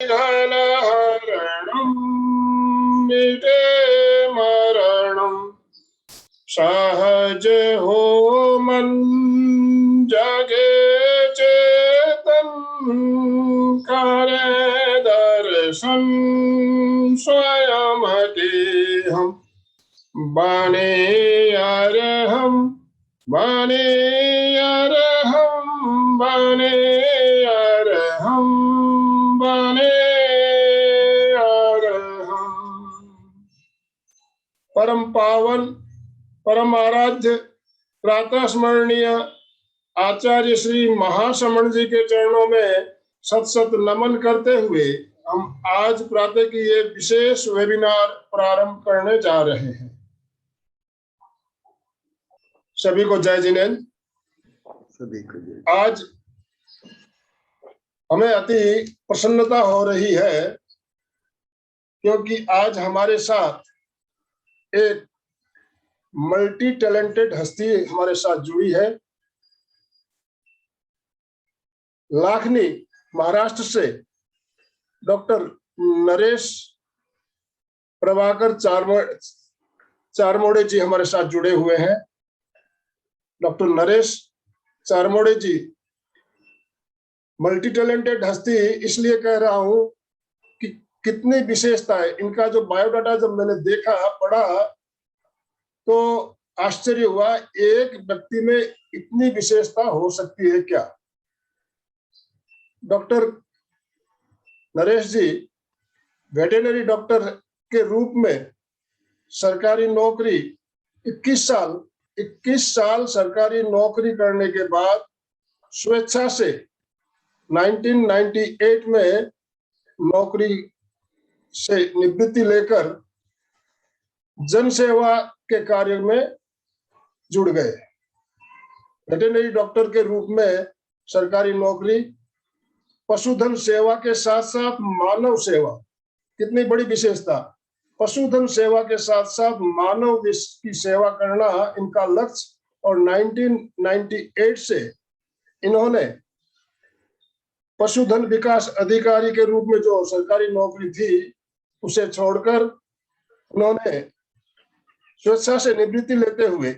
घनहरणं मिटे मरणं सहज हो मन जगे चेतन करे दर्शन स्वयं हम बने अरहम बने अरहम बने अरहम बने अरहम। परम पावन परम आराध्य प्रातः स्मरणीय आचार्य श्री महाश्रमण जी के चरणों में सत सत नमन करते हुए हम आज प्रातः की ये विशेष वेबिनार प्रारंभ करने जा रहे हैं। सभी को जय जिनेन्द्र। सभी को जय। आज हमें अति प्रसन्नता हो रही है क्योंकि आज हमारे साथ एक मल्टी टैलेंटेड हस्ती हमारे साथ जुड़ी है। लाखनी महाराष्ट्र से डॉक्टर नरेश प्रभाकर चारमोड़े जी हमारे साथ जुड़े हुए हैं। डॉक्टर नरेश चारमोड़े जी मल्टी टैलेंटेड हस्ती इसलिए कह रहा हूं कि कितनी विशेषता है इनका। जो बायोडाटा जब मैंने देखा पढ़ा तो आश्चर्य हुआ, एक व्यक्ति में इतनी विशेषता हो सकती है क्या। डॉक्टर नरेश जी वेटेनरी डॉक्टर के रूप में सरकारी नौकरी 21 साल सरकारी नौकरी करने के बाद स्वेच्छा से 1998 में नौकरी से निवृत्ति लेकर जन सेवा के कार्य में जुड़ गए। वेटेनरी डॉक्टर के रूप में सरकारी नौकरी, पशुधन सेवा के साथ साथ मानव सेवा, कितनी बड़ी विशेषता। पशुधन सेवा के साथ साथ मानव की सेवा करना इनका लक्ष्य, और 1998 से इन्होंने पशुधन विकास अधिकारी के रूप में जो सरकारी नौकरी थी उसे छोड़कर उन्होंने स्वेच्छा से निवृत्ति लेते हुए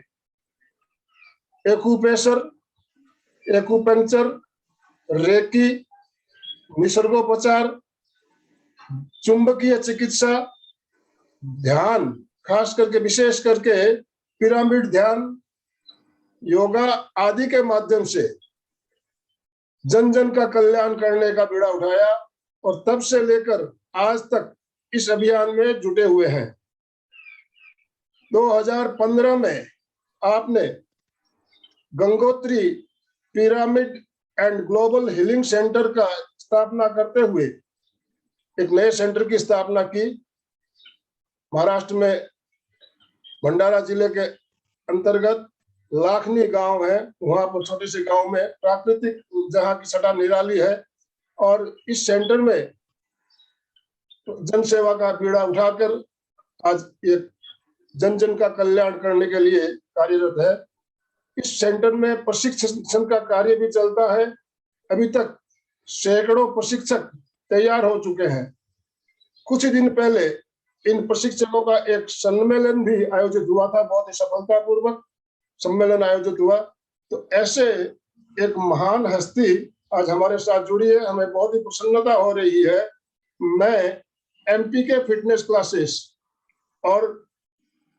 एक्यूप्रेशर, एक्यूपंक्चर, रेकी, निसर्गोपचार, चुंबकीय चिकित्सा, ध्यान, खास करके विशेष करके पिरामिड ध्यान, योगा आदि के माध्यम से जन जन का कल्याण करने का बीड़ा उठाया और तब से लेकर आज तक इस अभियान में जुटे हुए हैं। 2015 में आपने Gangotri pyramid and global healing centre का स्थापना करते हुए एक नए सेंटर की स्थापना की। महाराष्ट्र में भंडारा जिले के अंतर्गत लाखनी गांव है, वहां पर छोटे से गांव में प्राकृतिक जहां की सटा निराली है, और इस सेंटर में जन सेवा का बीड़ा उठाकर आज ये जन जन का कल्याण करने के लिए कार्यरत है। इस सेंटर में प्रशिक्षण का कार्य भी चलता है। अभी तक सैकड़ों प्रशिक्षक तैयार हो चुके हैं। कुछ ही दिन पहले इन प्रशिक्षकों का एक सम्मेलन भी आयोजित हुआ था, बहुत ही सफलतापूर्वक सम्मेलन आयोजित हुआ। तो ऐसे एक महान हस्ती आज हमारे साथ जुड़ी है, हमें बहुत ही प्रसन्नता हो रही है। मैं एमपी के फिटनेस क्लासेस और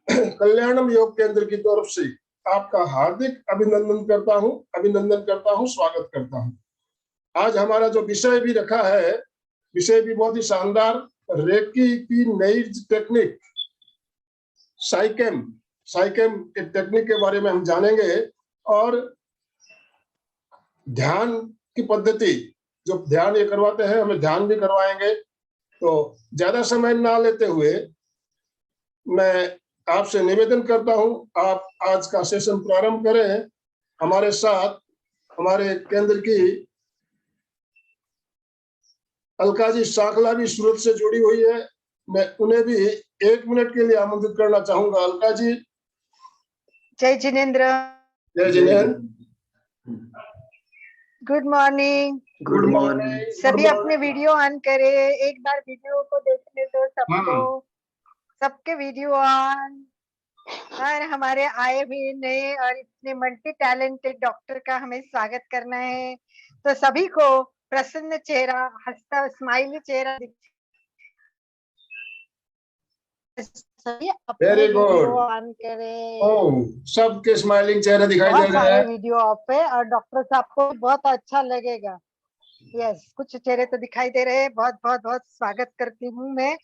कल्याणम योग केंद्र की तरफ से आपका हार्दिक अभिनंदन करता हूं, स्वागत करता हूं। आज हमारा जो विषय भी रखा है, विषय भी बहुत ही शानदार, रेकी की नई टेक्निक साइकेम के टेक्निक के बारे में हम जानेंगे, और ध्यान की पद्धति, जो ध्यान ये करवाते हैं हमें ध्यान भी करवाएंगे। तो ज्यादा समय ना लेते हुए मैं आपसे निवेदन करता हूं, आप आज का सेशन प्रारंभ करें। हमारे साथ हमारे केंद्र की अलका जी साखला भी सूरत से जुड़ी हुई है। मैं उन्हें भी 1 मिनट के लिए आमंत्रित करना चाहूंगा। अलका जी। जय जिनेन्द्र। जय Jinendra. Good morning. Good morning. सभी अपने वीडियो ऑन करे, एक बार वीडियो को देखने दो सबको। सबके वीडियो ऑन। और हमारे आए हुए नए और इतने मल्टी टैलेंटेड डॉक्टर का हमें स्वागत करना है, तो सभी को प्रसन्न चेहरा, हंसता स्माइली चेहरा सभी अपने वेरी गुड। वीडियो ऑन करें। ओह, सबके स्माइलिंग चेहरे दिखाई दे बहुत रहे सारे हैं। वीडियो ऑफ है और डॉक्टर साहब को बहुत अच्छा लगेगा। यस, कुछ चेहरे तो दिखाई दे रहे हैं। बहुत बहुत बहुत स्वागत करती हूँ मैं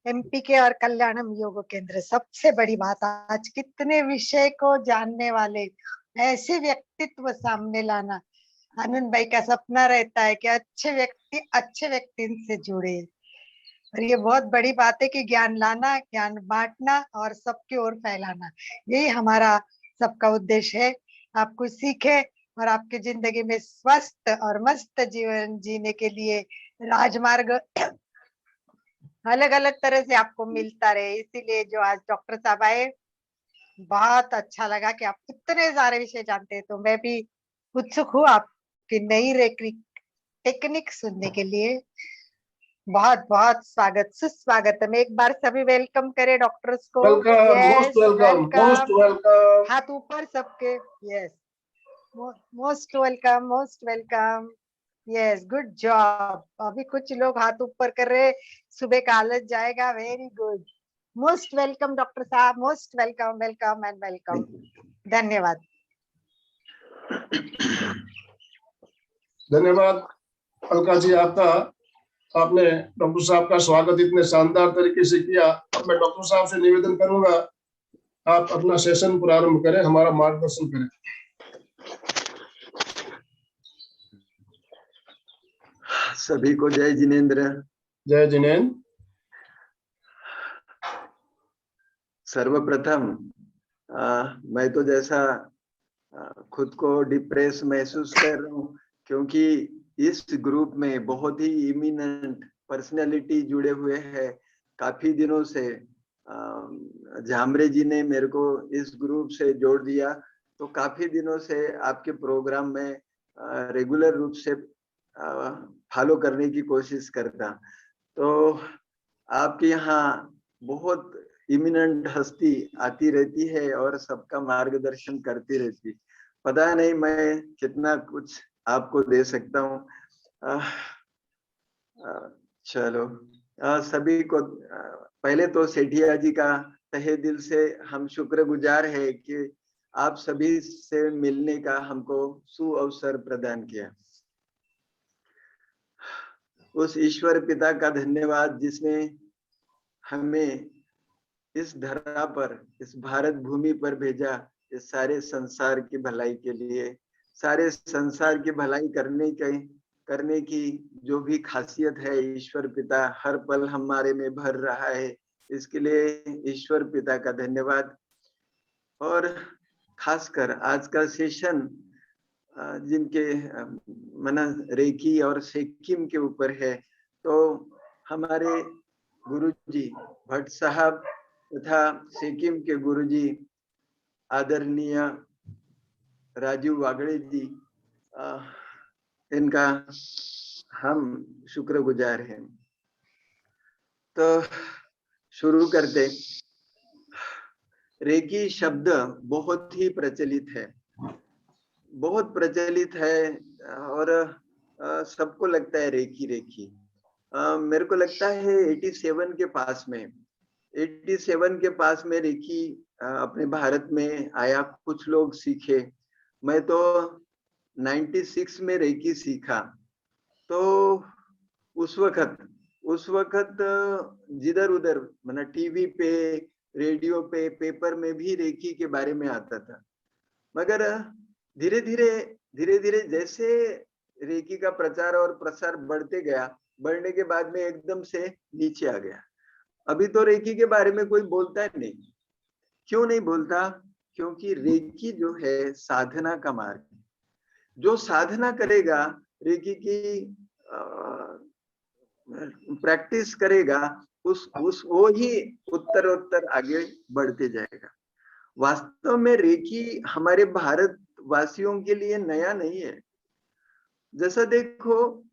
एमपी के और कल्याणम योग केंद्र। सबसे बड़ी बात, आज कितने विषय को जानने वाले ऐसे व्यक्तित्व सामने लाना। आनंद भाई का सपना रहता है कि अच्छे व्यक्ति से जुड़े, और ये बहुत बड़ी बात है कि ज्ञान लाना, ज्ञान बांटना और सबकी ओर फैलाना, यही हमारा सबका उद्देश्य है। आप कुछ सीखे और आपकी जिंदगी में स्वस्थ और मस्त जीवन जीने के लिए राजमार्ग अलग अलग तरह से आपको मिलता रहे। इसीलिए जो आज डॉक्टर साहब आए, बहुत अच्छा लगा कि आप इतने सारे विषय जानते हैं। तो मैं भी उत्सुक हूँ आपकी नई टेक्निक सुनने के लिए। बहुत बहुत स्वागत सुस्वागतम। एक बार सभी वेलकम करें डॉक्टर्स को। Welcome, most welcome, most welcome. हाथ ऊपर सबके। Yes, most welcome, most welcome. Yes, good job. अभी कुछ लोग हाथ ऊपर कर रहे, सुबह का आलस जाएगा। Very good. Most welcome doctor साहब, most welcome, welcome and welcome. धन्यवाद। धन्यवाद अलका जी आपका। आपने डॉक्टर साहब का स्वागत इतने शानदार तरीके से किया। अब मैं डॉक्टर साहब से निवेदन करूंगा, आप अपना सेशन प्रारंभ करें, हमारा मार्गदर्शन करें। सभी को जय जिनेंद्र। जय जिनेंद्र। सर्वप्रथम मैं तो जैसा खुद को डिप्रेस महसूस कर रहा हूँ, क्योंकि इस ग्रुप में बहुत ही इमिनेंट पर्सनैलिटी जुड़े हुए हैं। काफी दिनों से झामरे जी ने मेरे को इस ग्रुप से जोड़ दिया, तो काफी दिनों से आपके प्रोग्राम में रेगुलर रूप से फॉलो करने की कोशिश करता। तो आपके यहाँ बहुत इमिनेंट हस्ती आती रहती है और सबका मार्गदर्शन करती रहती। पता नहीं मैं कितना कुछ आपको दे सकता हूँ। चलो, सभी को पहले तो सेठिया जी का तहे दिल से हम शुक्रगुजार है कि आप सभी से मिलने का हमको सुअवसर प्रदान किया। उस ईश्वर पिता का धन्यवाद जिसने हमें इस धरा पर, इस भारत भूमि पर भेजा, इस सारे संसार की भलाई के लिए। सारे संसार की भलाई करने की जो भी खासियत है, ईश्वर पिता हर पल हमारे में भर रहा है। इसके लिए ईश्वर पिता का धन्यवाद। और खासकर आज का सेशन जिनके मना रेकी और सेकिम के ऊपर है, तो हमारे गुरुजी भट्ट साहब तथा सिक्किम के गुरुजी आदरणीय राजीव वागड़े जी, इनका हम शुक्रगुजार हैं। तो शुरू करते। रेकी शब्द बहुत ही प्रचलित है, बहुत प्रचलित है, और सबको लगता है रेकी रेकी। मेरे को लगता है 87 के पास में, 87 के पास में रेकी अपने भारत में आया, कुछ लोग सीखे। मैं तो 96 में रेकी सीखा। तो उस वक्त जिधर उधर मतलब टीवी पे, रेडियो पे, पेपर में भी रेकी के बारे में आता था। मगर धीरे धीरे जैसे रेकी का प्रचार और प्रसार बढ़ते गया, बढ़ने के बाद में एकदम से नीचे आ गया। अभी तो रेकी के बारे में कोई बोलता है नहीं। क्यों नहीं बोलता? क्योंकि रेकी जो है साधना का मार्ग है। जो साधना करेगा, रेकी की प्रैक्टिस करेगा, उस वो ही उत्तरोत्तर आगे बढ़ते जाएगा। वास्तव में रेकी हमारे भारत वासियों के लिए नया नहीं है। जैसा देखो,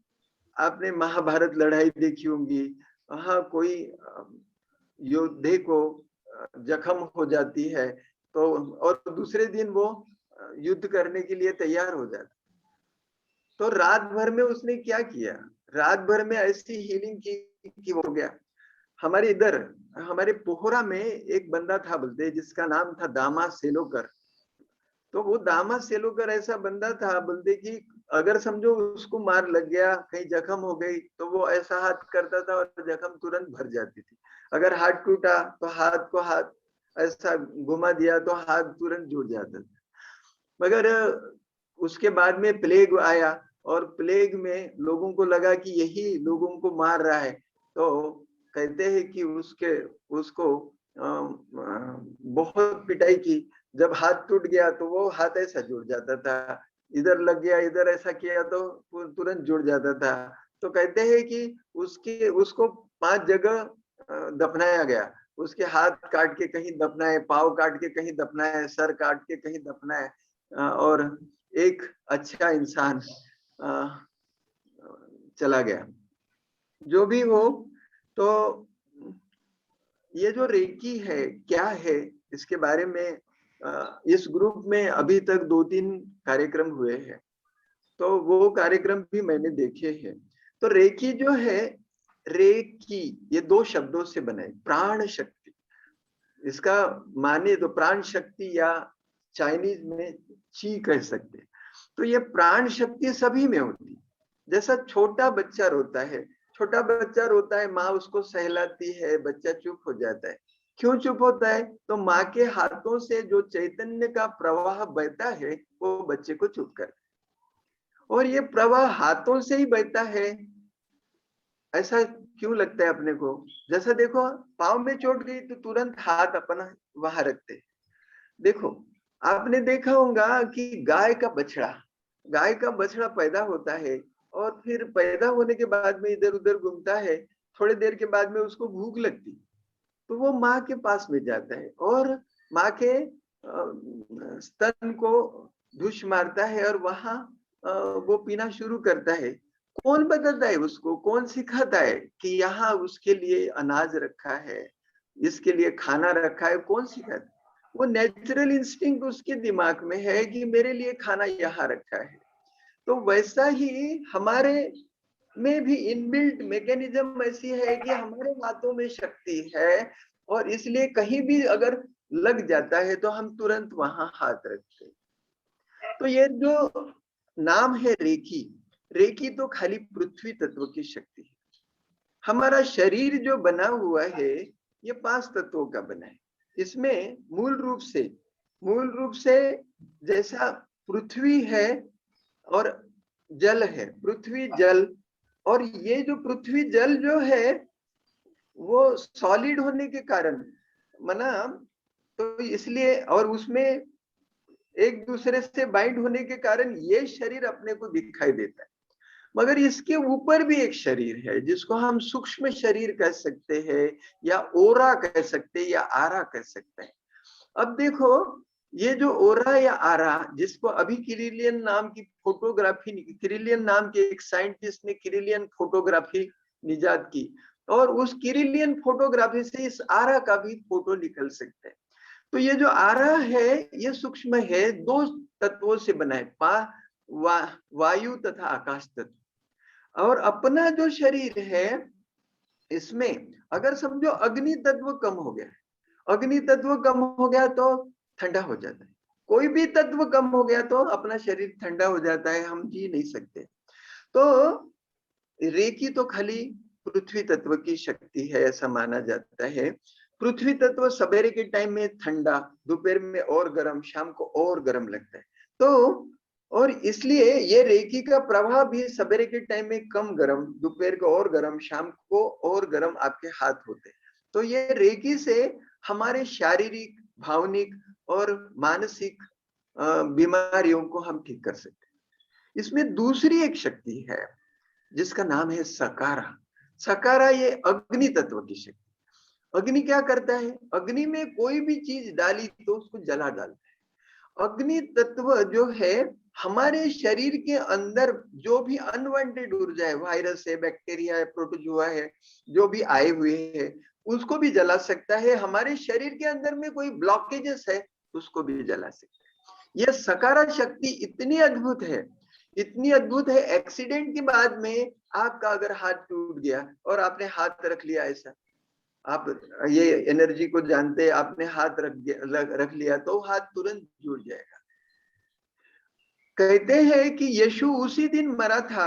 आपने महाभारत लड़ाई देखी होंगी, वहां कोई योद्धे को जख्म हो जाती है तो और दूसरे दिन वो युद्ध करने के लिए तैयार हो जाता, तो रात भर में उसने क्या किया, रात भर में ऐसी हीलिंग की कि हो गया। हमारे इधर, हमारे पोहरा में एक बंदा था बोलते, जिसका नाम था दामा सेलोकर। तो वो दामा सेलोकर ऐसा बंदा था बोलते कि अगर समझो उसको मार लग गया, कहीं जख्म हो गई, तो वो ऐसा हाथ करता था और जख्म तुरंत भर जाती थी। अगर हाथ टूटा तो हाथ को हाथ ऐसा घुमा दिया तो हाथ तुरंत जुड़ जाता था। मगर उसके बाद में प्लेग आया और प्लेग में लोगों को लगा कि यही लोगों को मार रहा है, तो कहते हैं कि उसको बहुत पिटाई की। जब हाथ टूट गया तो वो हाथ ऐसा जुड़ जाता था, इधर लग गया, इधर ऐसा किया तो तुरंत जुड़ जाता था। तो कहते हैं कि उसको 5 जगह दफनाया गया। उसके हाथ काट के कहीं दफनाए, पाँव काट के कहीं दफनाए, सर काट के कहीं दफनाए, और एक अच्छा इंसान चला गया। जो भी हो, तो ये जो रेकी है क्या है, इसके बारे में इस ग्रुप में अभी तक 2-3 कार्यक्रम हुए हैं, तो वो कार्यक्रम भी मैंने देखे हैं। तो रेकी जो है, रेकी ये 2 शब्दों से बना है, प्राण शक्ति। इसका माने तो प्राण शक्ति, या चाइनीज में ची कह सकते हैं। तो ये प्राण शक्ति सभी में होती है। जैसा छोटा बच्चा रोता है, छोटा बच्चा रोता है, माँ उसको सहलाती है, बच्चा चुप हो जाता है। क्यों चुप होता है? तो माँ के हाथों से जो चैतन्य का प्रवाह बहता है वो बच्चे को चुप करता है। और ये प्रवाह हाथों से ही बहता है, ऐसा क्यों लगता है अपने को? जैसा देखो, पाँव में चोट गई तो तुरंत हाथ अपना वहां रखते। देखो, आपने देखा होगा कि गाय का बछड़ा पैदा होता है और फिर पैदा होने के बाद में इधर उधर घूमता है। थोड़ी देर के बाद में उसको भूख लगती, तो वो माँ के पास में जाता है और माँ के स्तन को धुष मारता है और वहां वो पीना शुरू करता है। कौन बताता है उसको, कौन सिखाता है कि यहाँ उसके लिए अनाज रखा है, इसके लिए खाना रखा है? कौन सिखाता है? वो नेचुरल इंस्टिंक्ट उसके दिमाग में है कि मेरे लिए खाना यहाँ रखा है। तो वैसा ही हमारे में भी इनबिल्ट मैकेनिज्म ऐसी है कि हमारे हाथों में शक्ति है, और इसलिए कहीं भी अगर लग जाता है तो हम तुरंत वहां हाथ रखते हैं। तो ये जो नाम है रेकी, रेकी तो खाली पृथ्वी तत्व की शक्ति है। हमारा शरीर जो बना हुआ है ये 5 तत्वों का बना है। इसमें मूल रूप से जैसा पृथ्वी है और जल है, पृथ्वी जल, और ये जो पृथ्वी जल जो है वो सॉलिड होने के कारण मना, तो इसलिए, और उसमें एक दूसरे से बाइंड होने के कारण ये शरीर अपने को दिखाई देता है। मगर इसके ऊपर भी एक शरीर है जिसको हम सूक्ष्म शरीर कह सकते हैं, या ओरा कह सकते हैं, या आरा कह सकते हैं। अब देखो, ये जो ओरा या आरा, जिसको अभी किरिलियन नाम की फोटोग्राफी, किरिलियन नाम के एक साइंटिस्ट ने किरिलियन फोटोग्राफी निजात की, और उस किरिलियन फोटोग्राफी से इस आरा का भी फोटो निकल सकते हैं। तो ये जो आरा है ये सूक्ष्म है, 2 तत्वों से बना है, वायु तथा आकाश तत्व। और अपना जो शरीर है इसमें अगर समझो अग्नि तत्व कम हो गया, अग्नि तत्व कम हो गया तो ठंडा हो जाता है। कोई भी तत्व कम हो गया तो अपना शरीर ठंडा हो जाता है, हम जी नहीं सकते। तो रेकी तो खाली पृथ्वी तत्व की शक्ति है ऐसा माना जाता है। पृथ्वी तत्व सवेरे के टाइम में ठंडा, दोपहर में और गर्म, शाम को और गर्म लगता है। तो और इसलिए ये रेकी का प्रभाव भी सवेरे के टाइम में कम गर्म, दोपहर को और गर्म, शाम को और गर्म आपके हाथ होते हैं। तो ये रेकी से हमारे शारीरिक, भावनिक और मानसिक बीमारियों को हम ठीक कर सकते हैं। इसमें दूसरी एक शक्ति है जिसका नाम है सकारा। सकारा ये अग्नि तत्व की शक्ति। अग्नि क्या करता है? अग्नि में कोई भी चीज डाली तो उसको जला डालता है। अग्नि तत्व जो है हमारे शरीर के अंदर जो भी अनवांटेड ऊर्जा है, वायरस है, बैक्टीरिया है, प्रोटोजुआ है, जो भी आए हुए हैं, उसको भी जला सकता है। हमारे शरीर के अंदर में कोई ब्लॉकेजेस है, उसको भी जला सकता है। यह सकारा शक्ति इतनी अद्भुत है, इतनी अद्भुत है। एक्सीडेंट के बाद में आपका अगर हाथ टूट गया और आपने हाथ रख लिया ऐसा, आप ये एनर्जी को जानते हैं, आपने हाथ रख लिया तो हाथ तुरंत जुड़ जाएगा। कहते हैं कि यीशु उसी दिन मरा था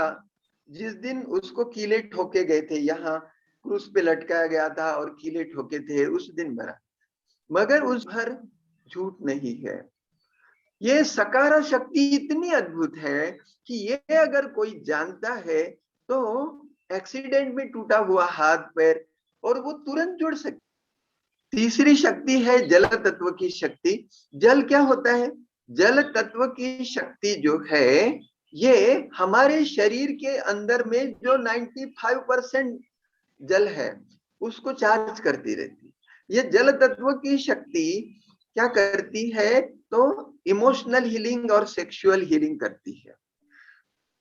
जिस दिन उसको कीले ठोके गए थे, यहाँ क्रूस पे लटकाया गया था और कीले ठोके थे, उस दिन मरा। मगर उस भर झूठ नहीं है। ये सकारा शक्ति इतनी अद्भुत है कि ये अगर कोई जानता है तो एक्सीडेंट में टूटा हुआ हाथ पैर और वो तुरंत जुड़ सकती। तीसरी शक्ति है जल तत्व की शक्ति। जल क्या होता है? जल तत्व की शक्ति जो है ये हमारे शरीर के अंदर में जो 95% जल है उसको चार्ज करती रहती। ये जल तत्व की शक्ति क्या करती है? तो इमोशनल हीलिंग और सेक्सुअल हीलिंग करती है।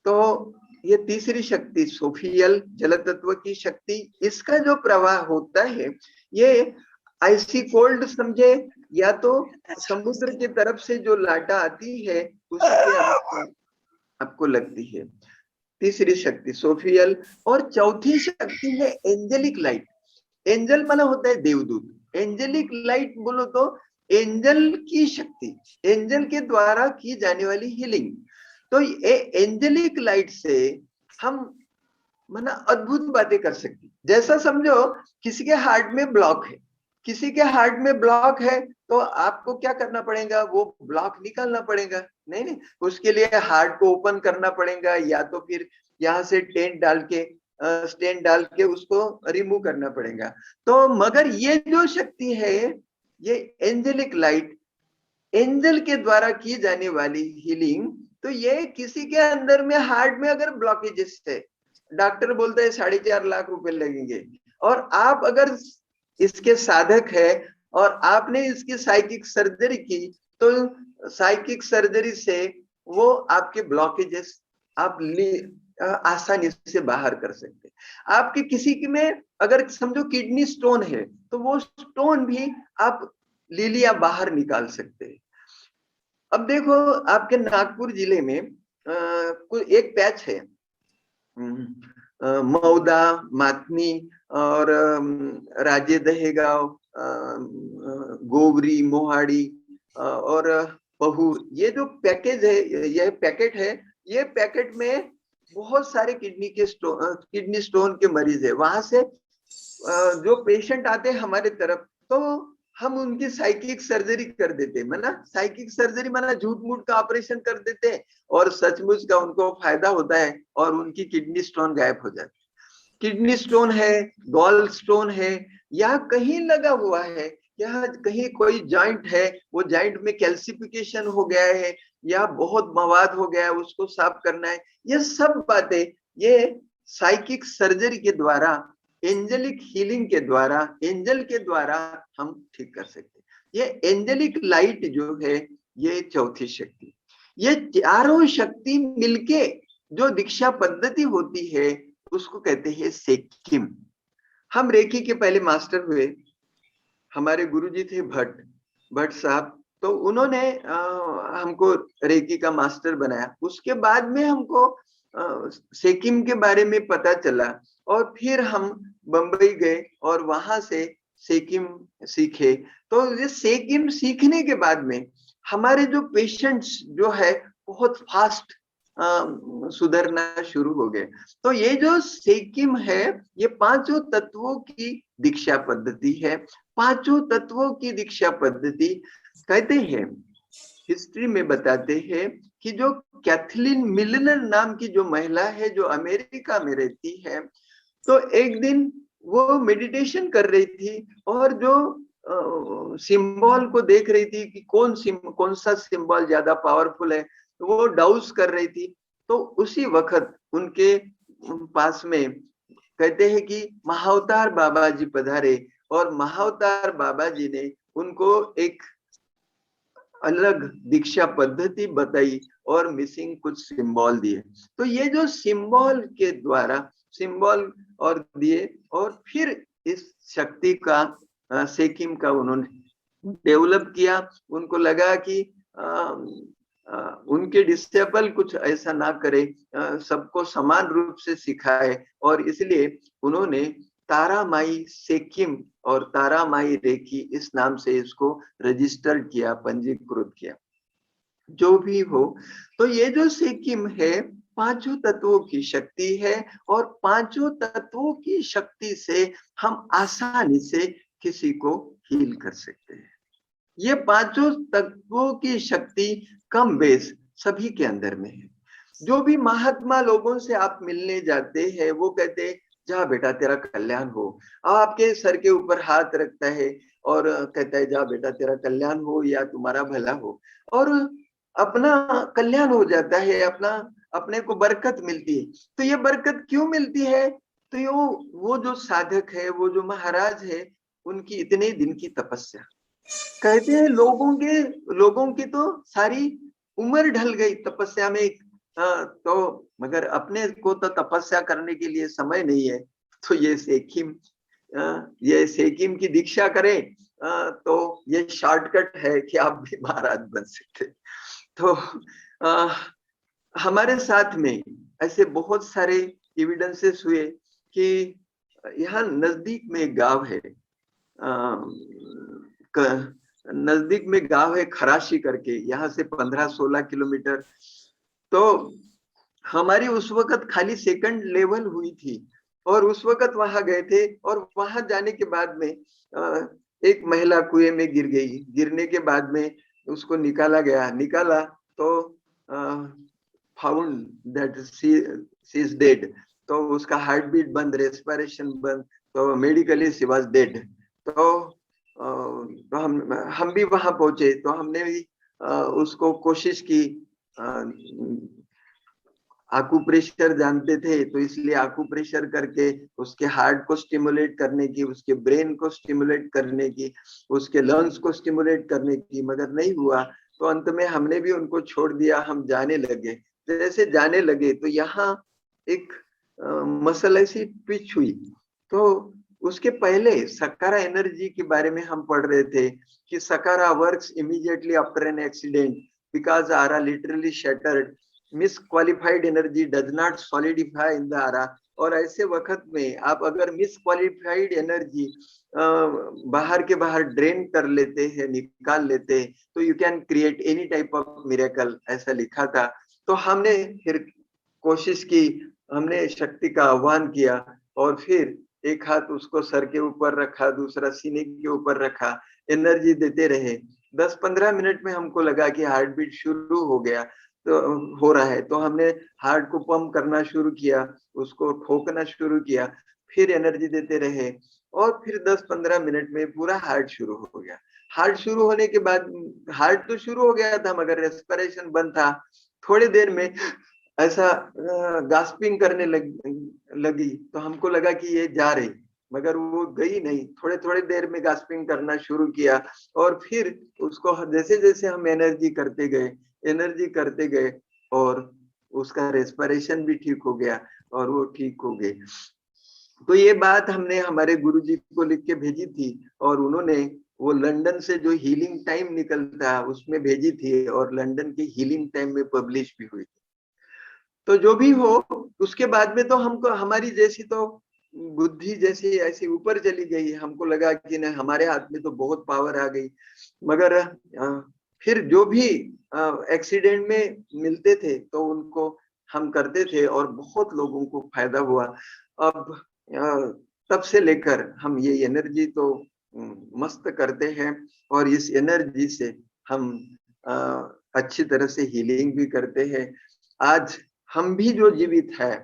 तो ये तीसरी शक्ति सोफियल जल तत्व की शक्ति, इसका जो प्रवाह होता है ये आइसी कोल्ड समझे, या तो समुद्र की तरफ से जो लाटा आती है उसके अनुसार आपको लगती है। तीसरी शक्ति सोफियल। और चौथी शक्ति है एंजेलिक लाइट। एंजल माना होता है देवदूत, एंजेलिक लाइट बोलो तो एंजल की शक्ति, एंजल के द्वारा की जाने वाली हीलिंग। तो ये एंजेलिक लाइट से हम माना अद्भुत बातें कर सकते। जैसा समझो किसी के हार्ट में ब्लॉक है, किसी के हार्ट में ब्लॉक है तो आपको क्या करना पड़ेगा? वो ब्लॉक निकालना पड़ेगा। नहीं, उसके लिए हार्ट को ओपन करना पड़ेगा, या तो फिर यहाँ से स्टेन डाल के उसको रिमूव करना पड़ेगा। तो मगर ये जो शक्ति है ये एंजेलिक लाइट, एंजल के द्वारा की जाने वाली हीलिंग। तो ये किसी के अंदर में हार्ट में अगर ब्लॉकेजेस है, डॉक्टर बोलता है 4.5 लाख रुपए लगेंगे, और आप अगर इसके साधक है और आपने इसकी साइकिक सर्जरी की तो साइकिक सर्जरी से वो आपके ब्लॉकेजेस आप आसानी से बाहर कर सकते। आपके किसी में अगर समझो किडनी स्टोन है तो वो स्टोन भी आप ले लिया बाहर निकाल सकते हैं। अब देखो आपके नागपुर जिले में एक पैच है, मौदा, मातनी और राजे दहेगांव, गोवरी, मोहाड़ी और पहूर, ये जो पैकेज है, ये पैकेट है, ये पैकेट में बहुत सारे किडनी स्टोन के मरीज है। वहां से जो पेशेंट आते हैं हमारे तरफ तो हम उनकी साइकिक सर्जरी कर देते। माना साइकिक सर्जरी माना झूठ मूठ का ऑपरेशन कर देते हैं और सचमुच का उनको फायदा होता है और उनकी किडनी स्टोन गायब हो जाती है। किडनी स्टोन है, गॉल स्टोन है, या कहीं लगा हुआ है, या कहीं कोई जॉइंट है, वो जॉइंट में कैल्सिफिकेशन हो गया है या बहुत मवाद हो गया है, उसको साफ करना है। ये सब बातें ये साइकिक सर्जरी के द्वारा, एंजेलिक हीलिंग के द्वारा, एंजल के द्वारा हम ठीक कर सकते हैं। ये एंजेलिक लाइट जो है ये चौथी शक्ति। ये चारों शक्ति मिलके जो दीक्षा पद्धति होती है उसको कहते हैं सेकिम। हम रेकी के पहले मास्टर हुए, हमारे गुरुजी थे भट्ट साहब, तो उन्होंने हमको रेकी का मास्टर बनाया। उसके बाद में हमको सेकिम के बारे में पता चला और फिर हम बंबई गए और वहां से सेकिम सीखे। तो ये सेकिम सीखने के बाद में हमारे जो पेशेंट्स जो है बहुत फास्ट सुधरना शुरू हो गए। तो ये जो सेकिम है ये पांचों तत्वों की दीक्षा पद्धति है। पांचों तत्वों की दीक्षा पद्धति कहते हैं, हिस्ट्री में बताते हैं कि जो कैथलीन मिलनर नाम की जो महिला है जो अमेरिका में रहती है, तो एक दिन वो मेडिटेशन कर रही थी और जो सिंबल को देख रही थी कि कौन सा सिंबल ज्यादा पावरफुल है, तो वो डाउस कर रही थी। तो उसी वक्त उनके पास में कहते हैं कि महाअवतार बाबा जी पधारे और महाअवतार बाबा जी ने उनको एक अलग दीक्षा पद्धति बताई और मिसिंग कुछ सिंबल दिए। तो ये जो सिंबल के द्वारा सिंबल और दिए और फिर इस शक्ति का सेकिम का उन्होंने डेवलप किया। उनको लगा कि उनके डिसेबल कुछ ऐसा ना करे, सबको समान रूप से सिखाए, और इसलिए उन्होंने तारामाई सेकिम और तारामाई रेकी इस नाम से इसको रजिस्टर किया, पंजीकृत किया। जो भी हो, तो ये जो सेकिम है पांचों तत्वों की शक्ति है, और पांचों तत्वों की शक्ति से हम आसानी से किसी को हील कर सकते हैं। ये पांचों तत्वों की शक्ति कम बेस सभी के अंदर में है। जो भी महात्मा लोगों से आप मिलने जाते हैं वो कहते हैं जा बेटा तेरा कल्याण हो, आपके सर के ऊपर हाथ रखता है और कहता है जा बेटा तेरा कल्याण हो या तुम्हारा भला हो, और अपना कल्याण हो जाता है, अपने को बरकत मिलती है। तो ये बरकत क्यों मिलती है? तो ये वो जो साधक है, वो जो महाराज है, उनकी इतने दिन की तपस्या, कहते हैं लोगों की तो सारी उम्र ढल गई तपस्या में, तो मगर अपने को तो तपस्या करने के लिए समय नहीं है। तो ये सेकिम की दीक्षा करें तो ये शॉर्टकट है कि आप भी महाराज बन सकते। तो हमारे साथ में ऐसे बहुत सारे एविडेंसेस हुए कि यहाँ नजदीक में एक गांव है, नजदीक में गांव है खराशी करके, यहाँ से 15-16 किलोमीटर। तो हमारी उस वक्त खाली सेकंड लेवल हुई थी और उस वक्त वहां गए थे, और वहां जाने के बाद में एक महिला कुएं में गिर गई। गिरने के बाद में उसको निकाला तो found that she is dead. तो उसका हार्ट बीट बंद, रेस्पिरेशन बंद, तो मेडिकली शी वाज डेड। तो हम भी वहां पहुंचे, तो हमने भी उसको कोशिश की, आकुप्रेशर जानते थे तो इसलिए आकुप्रेशर करके उसके हार्ट को स्टिमुलेट करने की, उसके ब्रेन को स्टिमुलेट करने की, उसके लंग्स को स्टिमुलेट करने की, मगर नहीं हुआ। तो अंत में हमने भी उनको छोड़ दिया, हम जाने लगे। जैसे जाने लगे तो यहाँ एक मसल ऐसी ट्विच हुई। तो उसके पहले सकारा एनर्जी के बारे में हम पढ़ रहे थे कि सकारा works immediately after an accident because aura literally shattered, misqualified energy does not solidify in the aura. और ऐसे वक्त में आप अगर मिसक्वालिफाइड एनर्जी बाहर के बाहर ड्रेन कर लेते हैं, निकाल लेते हैं, तो you can create any type of miracle, ऐसा लिखा था। तो हमने फिर कोशिश की, हमने शक्ति का आह्वान किया, और फिर एक हाथ उसको सर के ऊपर रखा, दूसरा सीने के ऊपर रखा, एनर्जी देते रहे। 10-15 मिनट में हमको लगा कि हार्ट बीट शुरू हो गया, तो हो रहा है। तो हमने हार्ट को पंप करना शुरू किया, उसको ठोकना शुरू किया, फिर एनर्जी देते रहे, और फिर 10-15 मिनट में पूरा हार्ट शुरू हो गया। हार्ट शुरू होने के बाद हार्ट तो शुरू हो गया था मगर रेस्पिरेशन बंद था। थोड़ी देर में ऐसा गास्पिंग करने लगी, तो हमको लगा कि ये जा रही, मगर वो गई नहीं। थोड़े देर में गास्पिंग करना शुरू किया, और फिर उसको जैसे जैसे हम एनर्जी करते गए और उसका रेस्पिरेशन भी ठीक हो गया और वो ठीक हो गई। तो ये बात हमने हमारे गुरुजी को लिख के भेजी थी, और उन्होंने वो लंदन से जो हीलिंग टाइम निकलता उसमें भेजी थी, और लंदन की हीलिंग टाइम में पब्लिश भी हुई थी। तो जो भी हो, उसके बाद में तो हमको हमारी जैसी तो बुद्धि जैसी ऐसी ऊपर चली गई, हमको लगा कि नहीं हमारे हाथ में तो बहुत पावर आ गई। मगर फिर जो भी एक्सीडेंट में मिलते थे तो उनको हम करते थे, और बहुत लोगों को फायदा हुआ। अब तब से लेकर हम ये एनर्जी तो मस्त करते हैं, और इस एनर्जी से हम अच्छी तरह से हीलिंग भी करते हैं। आज हम भी जो जीवित है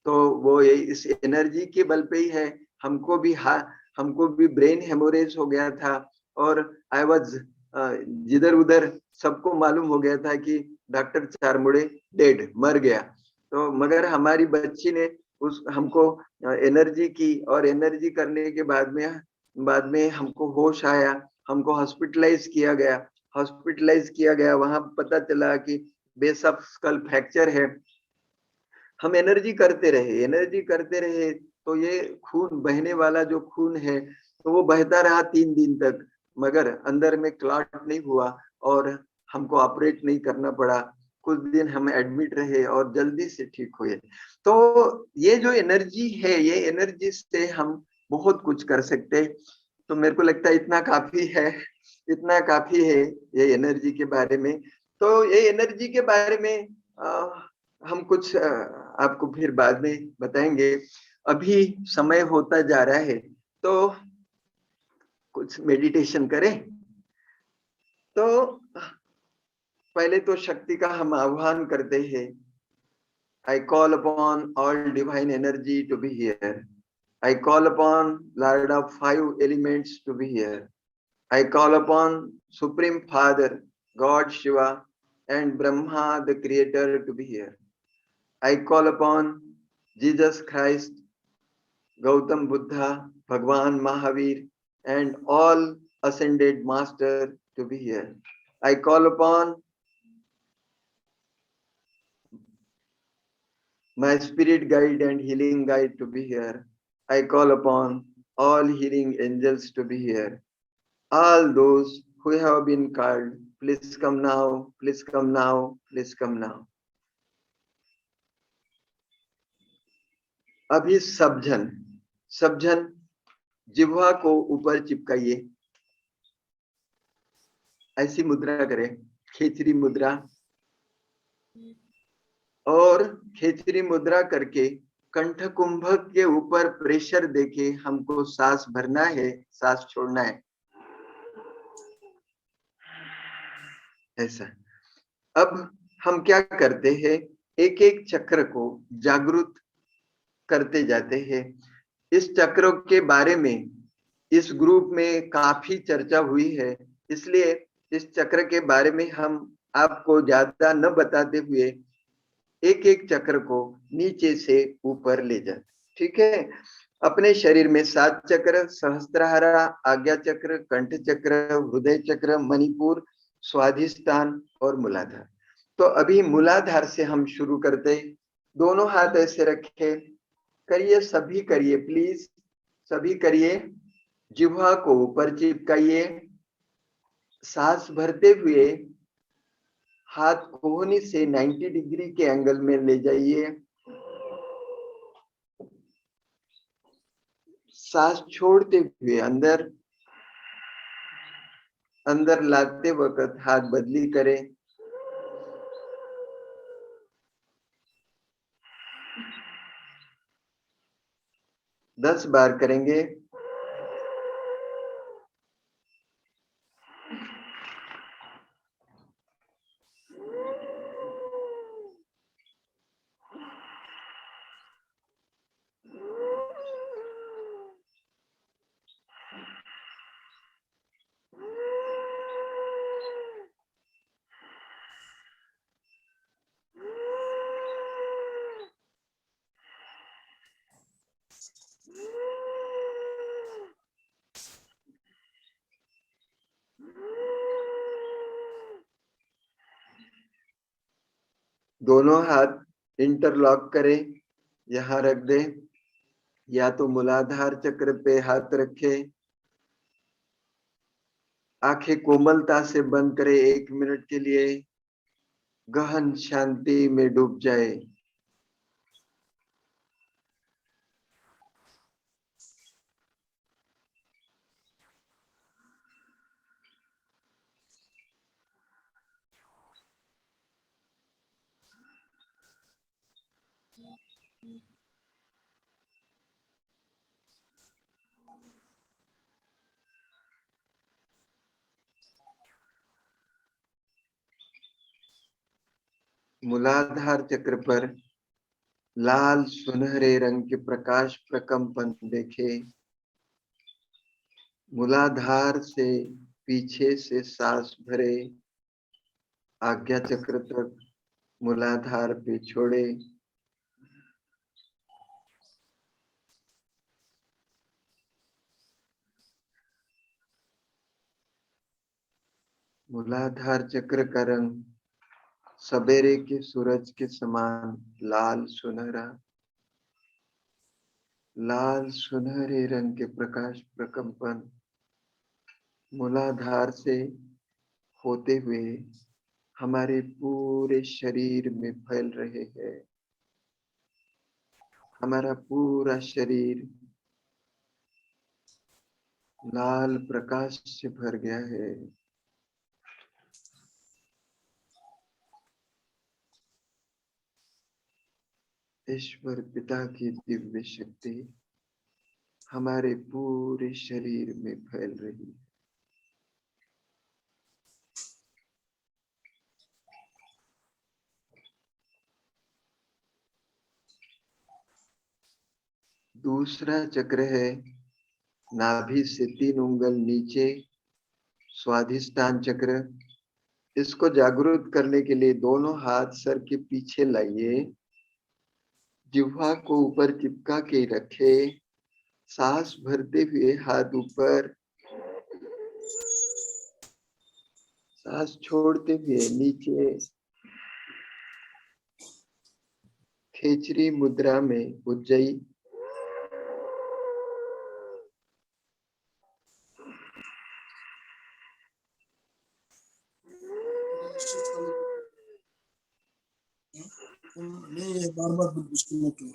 तो वो इस एनर्जी के बल पे ही है। हमको भी ब्रेन हेमोरेज हो गया था, और आई वाज जिधर उधर सबको मालूम हो गया था कि डॉक्टर चारमुड़े डेड, मर गया। तो मगर हमारी बच्ची ने हमको एनर्जी की, और एनर्जी करने के बाद में हमको होश आया, हमको हॉस्पिटलाइज किया गया। वहां पता चला कि बेस ऑफ स्कल फ्रैक्चर है। हम एनर्जी करते रहे तो ये खून बहने वाला जो खून है तो वो बहता रहा 3 दिन तक, मगर अंदर में क्लॉट नहीं हुआ और हमको ऑपरेट नहीं करना पड़ा। कुछ दिन हम एडमिट रहे और जल्दी से ठीक हुए। तो ये जो एनर्जी है, ये एनर्जी से हम बहुत कुछ कर सकते हैं। तो मेरे को लगता है इतना काफी है, इतना काफी है ये एनर्जी के बारे में। तो ये एनर्जी के बारे में हम कुछ आपको फिर बाद में बताएंगे। अभी समय होता जा रहा है तो कुछ मेडिटेशन करें। तो पहले तो शक्ति का हम आह्वान करते हैं। I call upon all divine energy to be here. I call upon Lord of 5 elements to be here. I call upon Supreme Father, God Shiva, and Brahma, the Creator, to be here. I call upon Jesus Christ, Gautam Buddha, Bhagwan Mahavir, and all ascended Master to be here. I call upon my spirit guide and healing guide to be here. I call upon all healing angels to be here. All those who have been called, please come now, please come now, please come now. अभी सब जन जिह्वा को ऊपर चिपकाइए, ऐसी मुद्रा करें, खेचरी मुद्रा। और खेचरी मुद्रा करके कंठ कुंभक के ऊपर प्रेशर देके हमको सांस भरना है, सांस छोड़ना है, ऐसा। अब हम क्या करते हैं, एक एक चक्र को जागृत करते जाते हैं। इस चक्रों के बारे में इस ग्रुप में काफी चर्चा हुई है, इसलिए इस चक्र के बारे में हम आपको ज्यादा न बताते हुए एक एक चक्र को नीचे से ऊपर ले जाते, ठीक है। अपने शरीर में 7 चक्र, सहस्त्रहारा, आज्ञा चक्र, कंठ चक्र, हृदय चक्र, मणिपुर, स्वाधिष्ठान और मूलाधार। तो अभी मूलाधार से हम शुरू करते। दोनों हाथ ऐसे रखे, करिए, सभी करिए, प्लीज सभी करिए। जिह्वा को ऊपर चिपकाइए, सांस भरते हुए हाथ कोहनी से 90 डिग्री के एंगल में ले जाइए। सांस छोड़ते हुए अंदर अंदर लाते वक्त हाथ बदली करें। दस बार करेंगे। दोनों हाथ इंटरलॉक करें, यहां रख दे, या तो मूलाधार चक्र पे हाथ रखे। आंखें कोमलता से बंद करें, 1 मिनट के लिए गहन शांति में डूब जाए। मूलाधार चक्र पर लाल सुनहरे रंग के प्रकाश प्रकंपन देखे। मूलाधार से पीछे से सांस भरे, आज्ञा चक्र तक मूलाधार पे छोड़े। मूलाधार चक्र का रंग सवेरे के सूरज के समान लाल सुनहरा, लाल सुनहरे रंग के प्रकाश प्रकंपन मूलाधार से होते हुए हमारे पूरे शरीर में फैल रहे हैं। हमारा पूरा शरीर लाल प्रकाश से भर गया है। ईश्वर पिता की दिव्य शक्ति हमारे पूरे शरीर में फैल रही है। दूसरा चक्र है नाभि से 3 उंगल नीचे, स्वाधिष्ठान चक्र। इसको जागरूक करने के लिए दोनों हाथ सर के पीछे लाइए, जिह्वा को ऊपर चिपका के रखे, सांस भरते हुए हाथ ऊपर, सांस छोड़ते हुए नीचे। खेचरी मुद्रा में उज्जयी। नहीं, बार बार डिस्कनेक्ट हो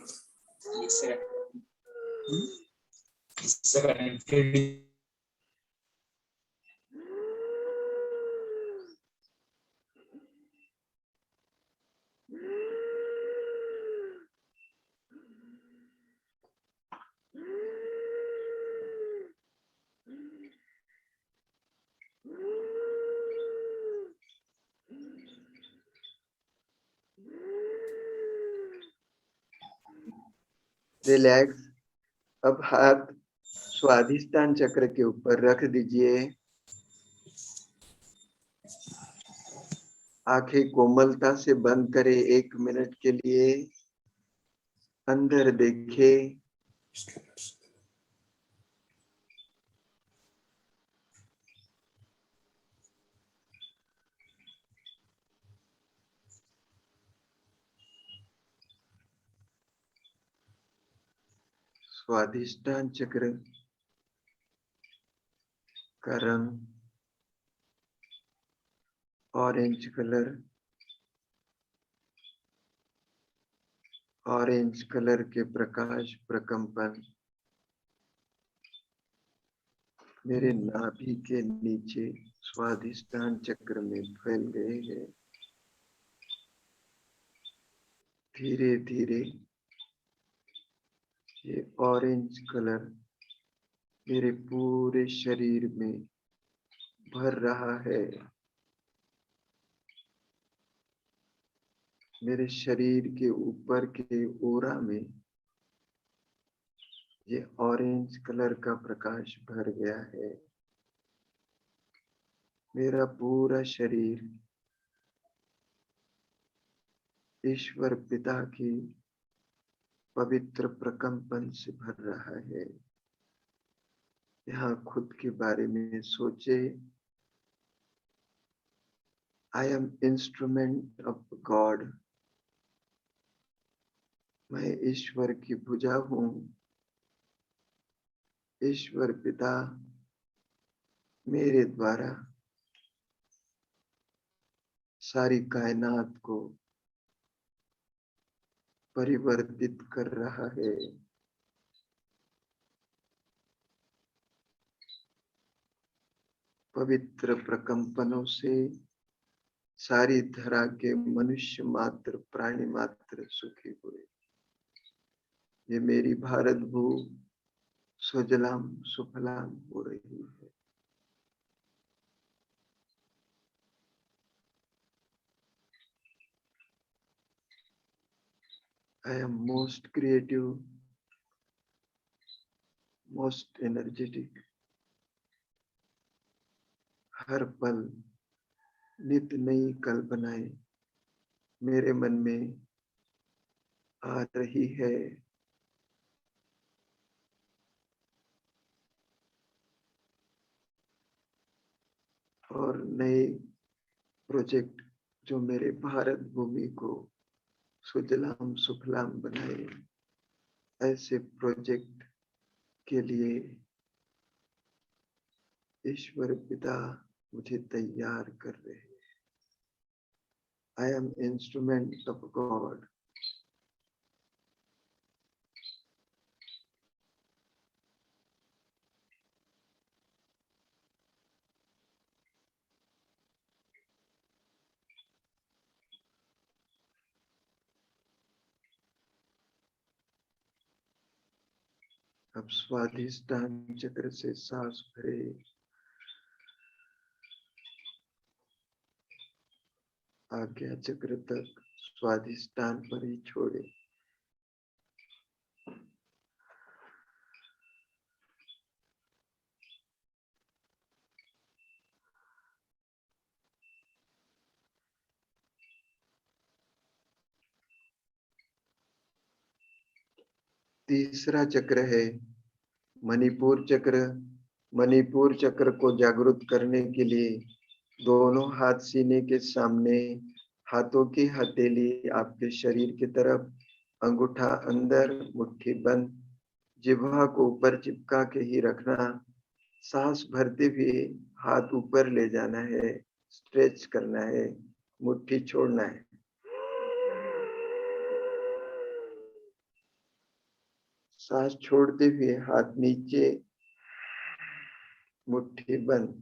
रहा है। रिलैक्स। अब हाथ स्वाधिष्ठान चक्र के ऊपर रख दीजिए। आंखें कोमलता से बंद करें 1 मिनट के लिए। अंदर देखें। स्वाधिष्ठान चक्र का रंग ऑरेंज कलर, ऑरेंज कलर के प्रकाश प्रकंपन मेरे नाभि के नीचे स्वाधिष्ठान चक्र में फैल गए हैं। धीरे धीरे ये ऑरेंज कलर मेरे पूरे शरीर में भर रहा है। मेरे शरीर के ऊपर के ओरा में ये ऑरेंज कलर का प्रकाश भर गया है। मेरा पूरा शरीर ईश्वर पिता की पवित्र प्रकंपन से भर रहा है। यहाँ खुद के बारे में सोचे, I am instrument of God. मैं ईश्वर की भुजा हूँ। ईश्वर पिता मेरे द्वारा सारी कायनात को परिवर्तित कर रहा है। पवित्र प्रकंपनों से सारी धरा के मनुष्य मात्र, प्राणी मात्र सुखी हुए। ये मेरी भारत भू सुजलाम सुफलाम हो रही है। I am most creative, most energetic. हर पल नित नई कल्पनाएं मेरे मन में आ रही है। और नए प्रोजेक्ट जो मेरे भारत भूमि को सुजलाम सुफलाम बनाए, ऐसे प्रोजेक्ट के लिए ईश्वर पिता मुझे तैयार कर रहे हैं। I am instrument of God. अब स्वाधिष्ठान चक्र से सांस भरे, आज्ञा चक्र तक स्वाधिष्ठान पर ही छोड़े। तीसरा चक्र है मणिपुर चक्र। मणिपुर चक्र को जागृत करने के लिए दोनों हाथ सीने के सामने, हाथों की हथेली आपके शरीर की तरफ, अंगूठा अंदर, मुट्ठी बंद, जिह्वा को ऊपर चिपका के ही रखना। सांस भरते हुए हाथ ऊपर ले जाना है, स्ट्रेच करना है, मुट्ठी छोड़ना है। सांस छोड़ते हुए हाथ नीचे, मुट्ठी बंद।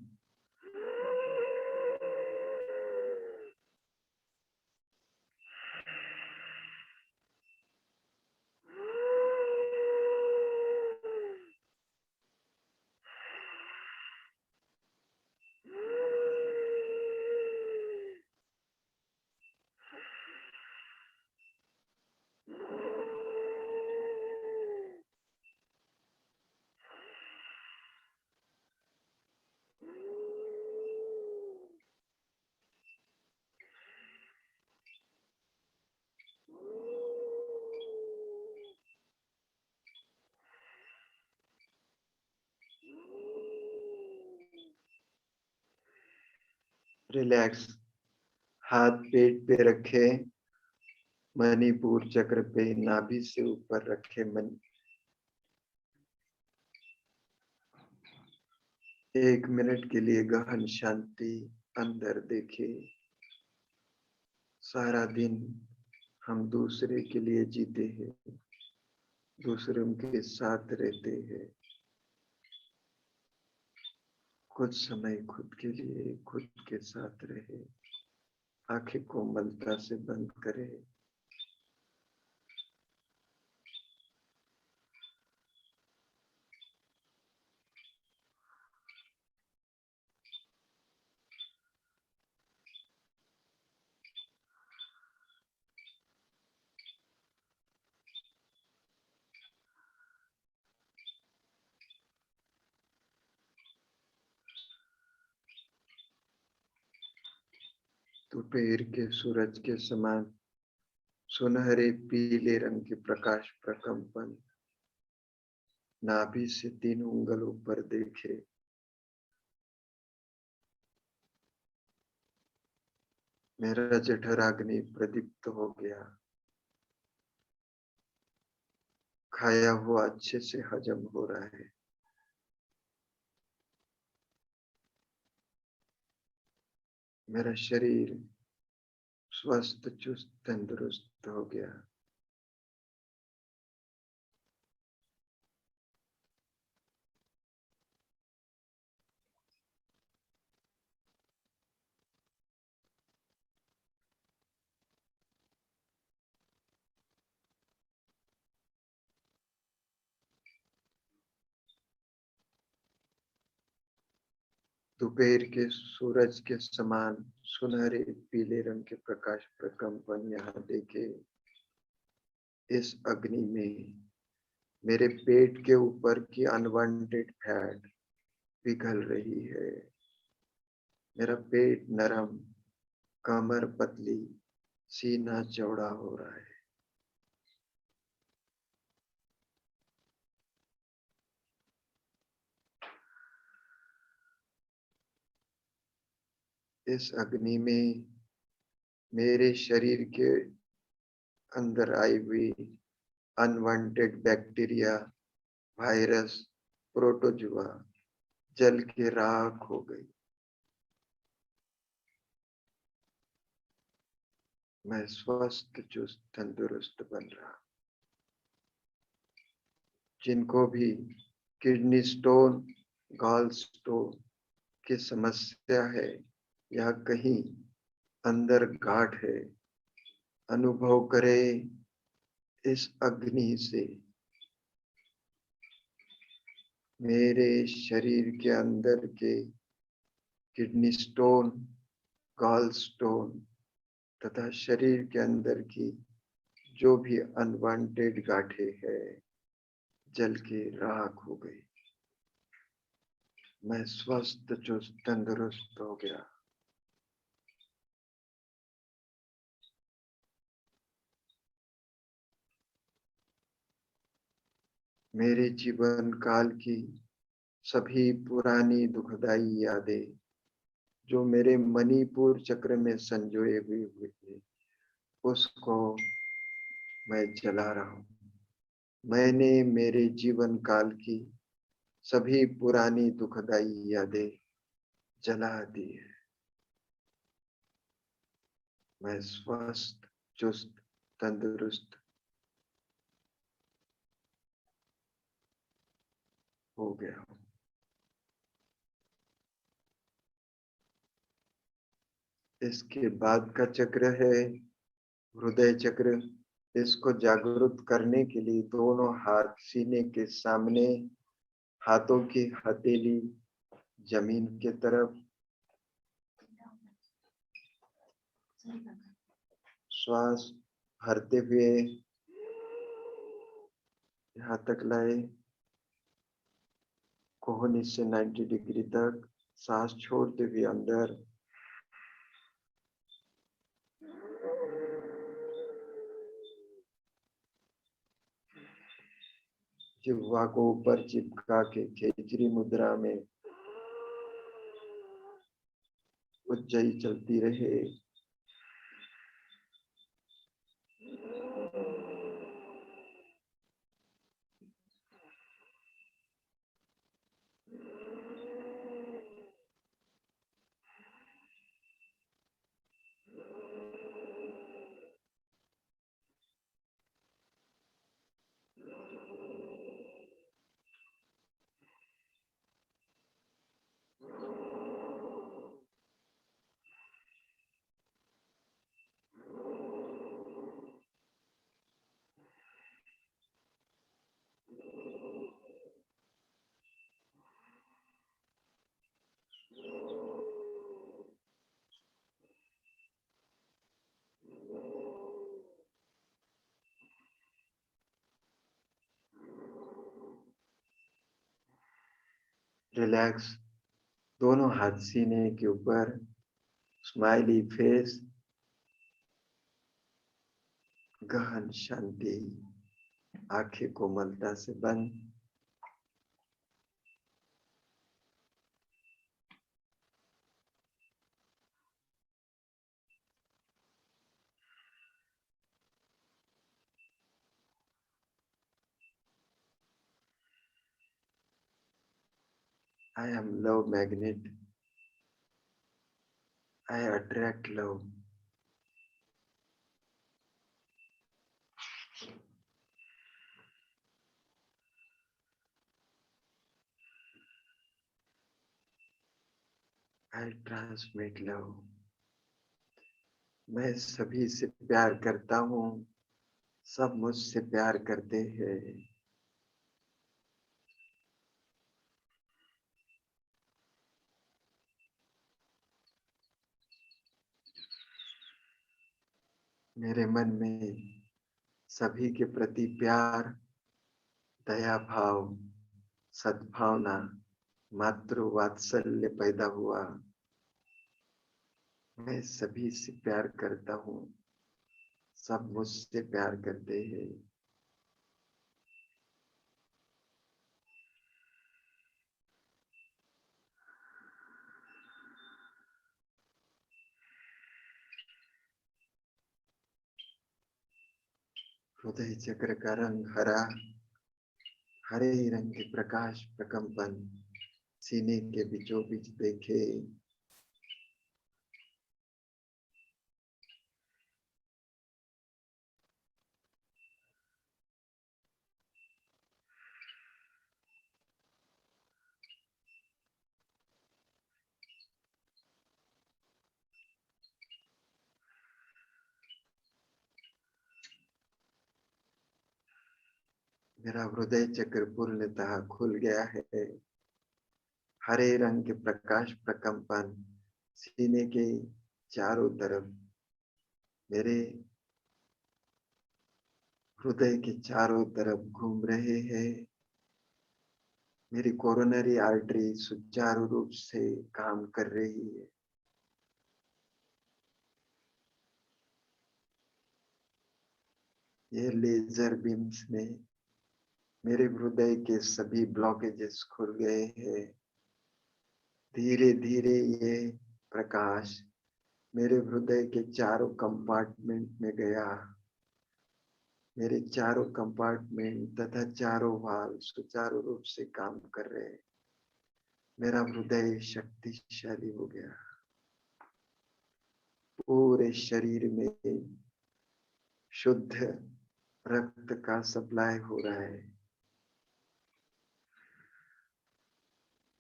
रिलैक्स। हाथ पेट पे रखे, मणिपुर चक्र पे नाभि से ऊपर रखे। मन 1 मिनट के लिए गहन शांति अंदर देखे। सारा दिन हम दूसरे के लिए जीते हैं, दूसरों के साथ रहते हैं। कुछ समय खुद के लिए, खुद के साथ रहे। आंखें कोमलता से बंद करें। दोपहर के सूरज के समान सुनहरे पीले रंग के प्रकाश प्रकंपन नाभि से 3 उंगलों पर देखे। मेरा जठराग्नि प्रदीप्त हो गया। खाया हुआ अच्छे से हजम हो रहा है। मेरा शरीर स्वस्थ, चुस्त, तंदुरुस्त हो गया। दोपहर के सूरज के समान सुनहरे पीले रंग के प्रकाश प्रकंपन यहाँ देखे। इस अग्नि में मेरे पेट के ऊपर की अनवांटेड फैट पिघल रही है। मेरा पेट नरम, कमर पतली, सीना चौड़ा हो रहा है। इस अग्नि में मेरे शरीर के अंदर आई हुई अनवांटेड बैक्टीरिया, वायरस, प्रोटोजुआ जल के राख हो गई। मैं स्वस्थ चुस्त तंदुरुस्त बन रहा। जिनको भी किडनी स्टोन, गॉल स्टोन की समस्या है या कहीं अंदर गांठ है, अनुभव करे इस अग्नि से मेरे शरीर के अंदर के किडनी स्टोन, गॉल स्टोन तथा शरीर के अंदर की जो भी अनवांटेड गांठें है जल के राख हो गई। मैं स्वस्थ चुस्त तंदुरुस्त हो गया। मेरे जीवन काल की सभी पुरानी दुखदाई यादें जो मेरे मणिपुर चक्र में संजोए हुए थे, उसको मैं जला रहा हूं। मैंने मेरे जीवन काल की सभी पुरानी दुखदाई यादें जला दी है। मैं स्वस्थ चुस्त तंदुरुस्त हो गया हूं। इसके बाद का चक्र है हृदय चक्र। इसको जागरूक करने के लिए दोनों हाथ सीने के सामने, हाथों की हथेली जमीन के तरफ, श्वास भरते हुए यहाँ तक लाए, कोहनी से 90 डिग्री तक सांस छोड़ते हुए अंदर, जिह्वा को ऊपर चिपका के खेचरी मुद्रा में उज्जयी चलती रहे। रिलैक्स, दोनों हाथ सीने के ऊपर, स्माइली फेस, गहन शांति, आंखें कोमलता से बंद। I am love magnet. I attract love. I transmit love. मैं सभी से प्यार करता हूँ, सब मुझसे प्यार करते हैं। मेरे मन में सभी के प्रति प्यार, दया भाव, सद्भावना, मातृ वात्सल्य पैदा हुआ। मैं सभी से प्यार करता हूँ, सब मुझसे प्यार करते हैं। हृदय चक्र का रंग हरा, हरे रंग के प्रकाश प्रकंपन सीने के बीचों बीच देखे। मेरा हृदय चक्र पूर्णतः खुल गया है। हरे रंग के प्रकाश प्रकंपन सीने के चारों तरफ, मेरे हृदय के चारों तरफ घूम रहे हैं। मेरी कोरोनरी आर्टरी सुचारू रूप से काम कर रही है। ये लेजर बीम्स में मेरे हृदय के सभी ब्लॉकेजेस खुल गए हैं। धीरे धीरे ये प्रकाश मेरे हृदय के चारों कंपार्टमेंट में गया। मेरे चारों कंपार्टमेंट तथा चारों वाल्व सुचारू रूप से काम कर रहे हैं। मेरा हृदय शक्तिशाली हो गया। पूरे शरीर में शुद्ध रक्त का सप्लाई हो रहा है।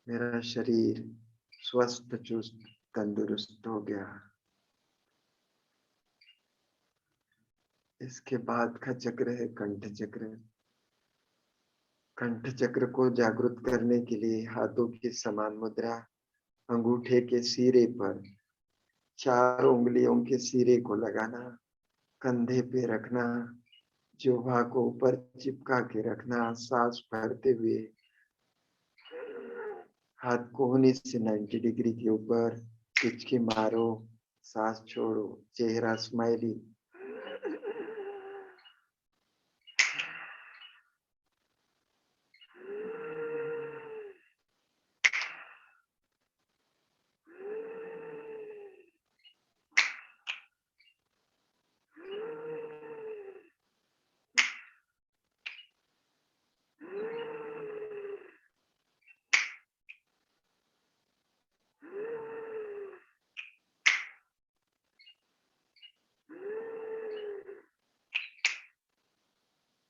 मेरा शरीर स्वस्थ चुस्त तंदुरुस्त हो गया। इसके बाद का चक्र है कंठ चक्र। कंठ चक्र को जागृत करने के लिए हाथों की समान मुद्रा अंगूठे के सिरे पर, चारों उंगलियों के सिरे को लगाना, कंधे पे रखना, जिह्वा को ऊपर चिपका के रखना, सांस भरते हुए हाथ कोहनी से 90 डिग्री के ऊपर हिचकी मारो, सांस छोड़ो, चेहरा स्माइली।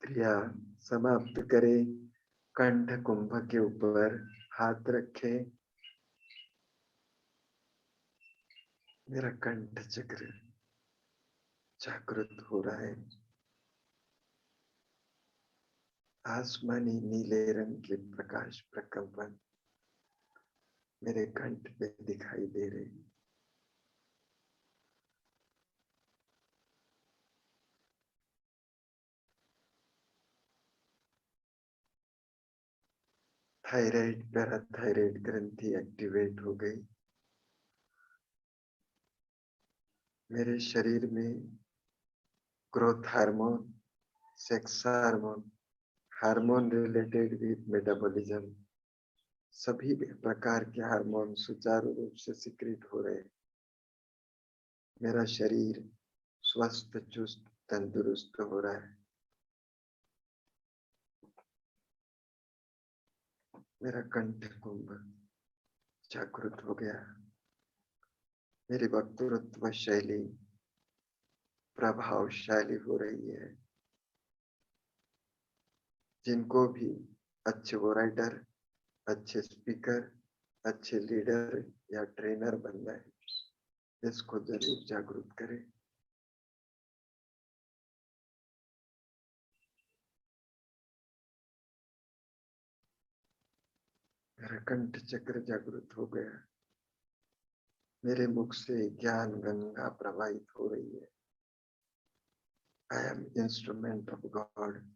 क्रिया समाप्त करें। कंठ कुंभ के ऊपर हाथ रखे। मेरा कंठ चक्र जागृत हो रहा है। आसमानी नीले रंग के प्रकाश प्रकंपन मेरे कंठ पे दिखाई दे रहे हैं। थायराइड, पैराथायराइड ग्रंथि एक्टिवेट हो गई। मेरे शरीर में growth hormone, sex hormone, hormone related with metabolism, सभी प्रकार के हार्मोन सुचारू रूप से सिक्रिट हो रहे हैं। मेरा शरीर स्वस्थ चुस्त तंदुरुस्त हो रहा है। मेरा कंठ कुंभ जागृत हो गया। मेरी वक्तृत्व शैली प्रभावशाली हो रही है। जिनको भी अच्छे राइटर, अच्छे स्पीकर, अच्छे लीडर या ट्रेनर बनना है, इसको जरूर जागरूक करें। मेरा कंठ चक्र जागृत हो गया। मेरे मुख से ज्ञान गंगा प्रवाहित हो रही है। I am instrument of God.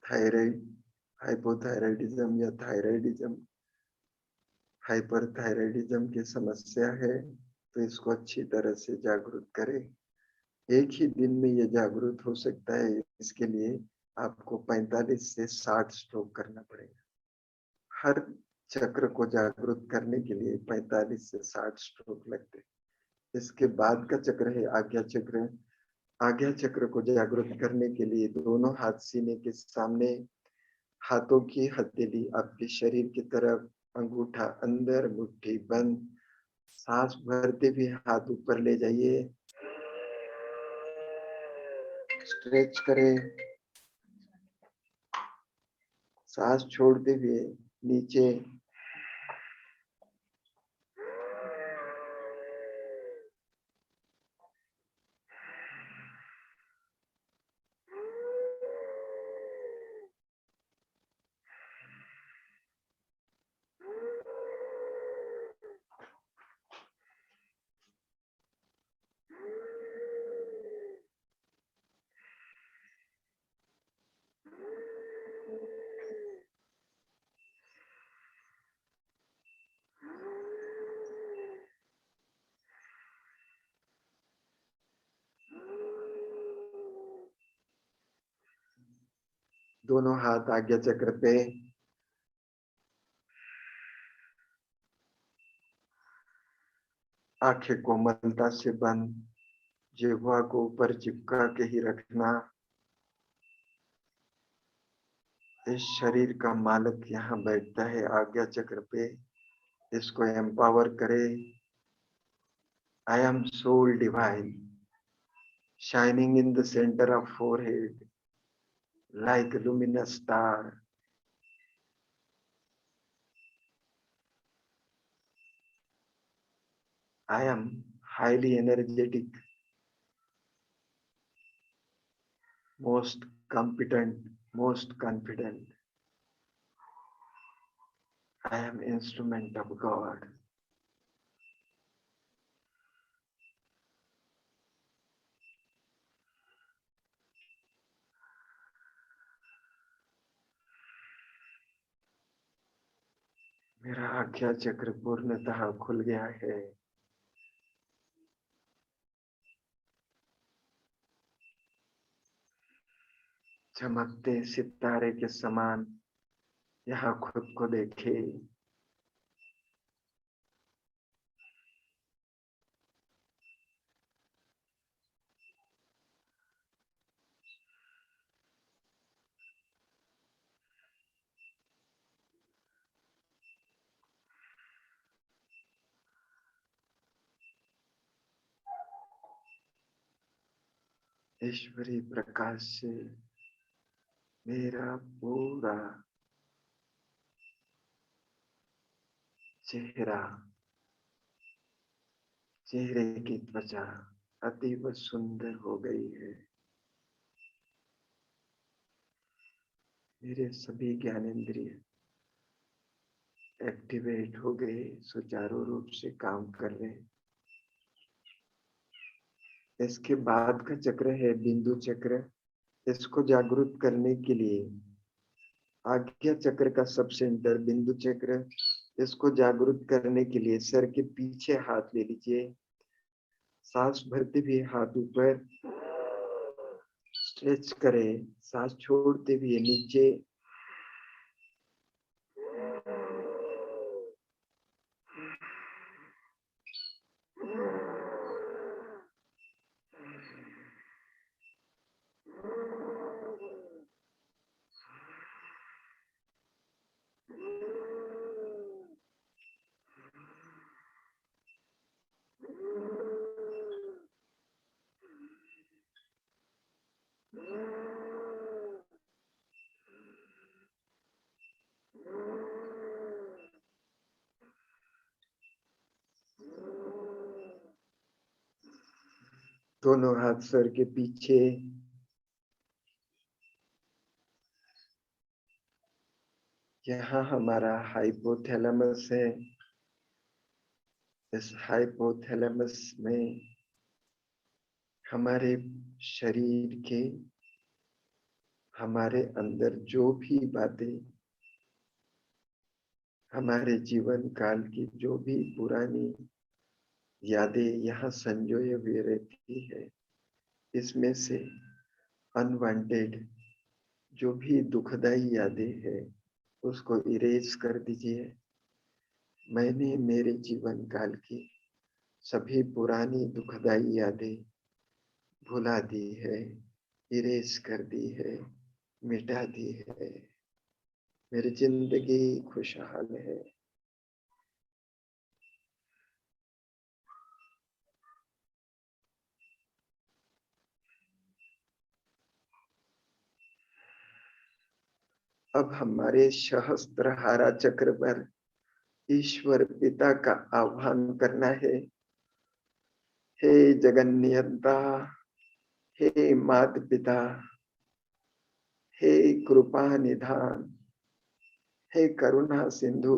Thyroid, hypothyroidism या थायराइडिज्म हाइपरथायराइडिज्म की समस्या है तो इसको अच्छी तरह से जागरूक करें। एक ही दिन में ये जागरूक हो सकता है, इसके लिए आपको 45 से 60 स्ट्रोक करना पड़ेगा। हर चक्र को जागरूक करने के लिए 45 से 60 स्ट्रोक लगते हैं। इसके बाद का चक्र है आज्ञा चक्र। आज्ञा चक्र को जागरूक करने के लिए दोनों हाथ सीने के सामने, हाथों की हथेली आपके शरीर की तरफ, अंगूठा अंदर, मुट्ठी बंद। सांस भरते हुए हाथ ऊपर ले जाइए, स्ट्रेच करें। सांस छोड़ते हुए नीचे, दोनों हाथ आज्ञा चक्र पे, आंखें कोमलता से बंद, जिह्वा को ऊपर चिपका के ही रखना। इस शरीर का मालिक यहाँ बैठता है आज्ञा चक्र पे, इसको एम्पावर करे। I am soul divine, shining in the centre of forehead like a luminous star. I am highly energetic, most competent, most confident. I am instrument of God. मेरा आज्ञा चक्र पूर्णतः खुल गया है। चमकते सितारे के समान यहाँ खुद को देखे। ईश्वरी प्रकाश से मेरा पूरा चेहरा, चेहरे की त्वचा अतीव सुंदर हो गई है। मेरे सभी ज्ञानेंद्रिय एक्टिवेट हो गए, सुचारू रूप से काम कर रहे। इसके बाद का चक्र है बिंदु चक्र। इसको जागरूक करने के लिए आज्ञा चक्र का सब सेंटर बिंदु चक्र, इसको जागरूक करने के लिए सर के पीछे हाथ ले लीजिए। सांस भरते हुए हाथ ऊपर, स्ट्रेच करें। सांस छोड़ते हुए नीचे, दोनों हाथ सर के पीछे। यहाँ हमारा हाइपोथैलेमस है। इस हाइपोथैलेमस में हमारे शरीर के, हमारे अंदर जो भी बातें हमारे जीवन काल की जो भी पुरानी यादें यहाँ संजोए हुए रहती है, इसमें से अनवांटेड जो भी दुखदाई यादें है उसको इरेज कर दीजिए। मैंने मेरे जीवन काल की सभी पुरानी दुखदाई यादें भुला दी है, इरेज कर दी है, मिटा दी है। मेरी जिंदगी खुशहाल है। अब हमारे सहस्त्रहारा चक्र पर ईश्वर पिता का आह्वान करना है। हे जगन्नियंता, हे मात पिता, हे कृपा निधान, हे करुणा सिंधु,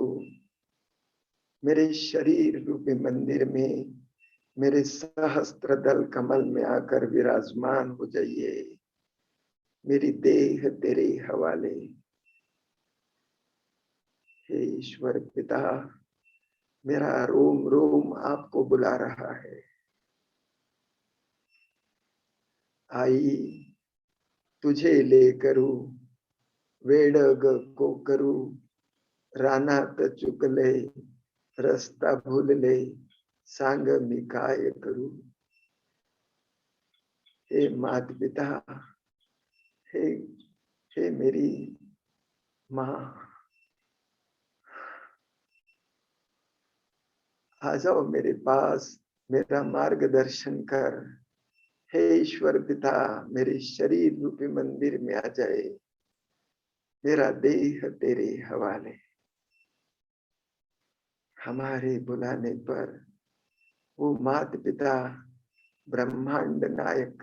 मेरे शरीर रूपी मंदिर में मेरे सहस्त्र दल कमल में आकर विराजमान हो जाइए। मेरी देह तेरे हवाले। हे ईश्वर पिता, मेरा रोम रोम आपको बुला रहा है। आई तुझे लेकरू, वेडग को करू, रानात चुकले, रस्ता भूल ले, सांग मी काय करू। हे मात पिता, हे हे मेरी माँ, आ जाओ मेरे पास, मेरा मार्गदर्शन कर। हे ईश्वर पिता, मेरे शरीर रूपी मंदिर में आ जाए। मेरा देह तेरे हवाले। हमारे बुलाने पर वो माता पिता ब्रह्मांड नायक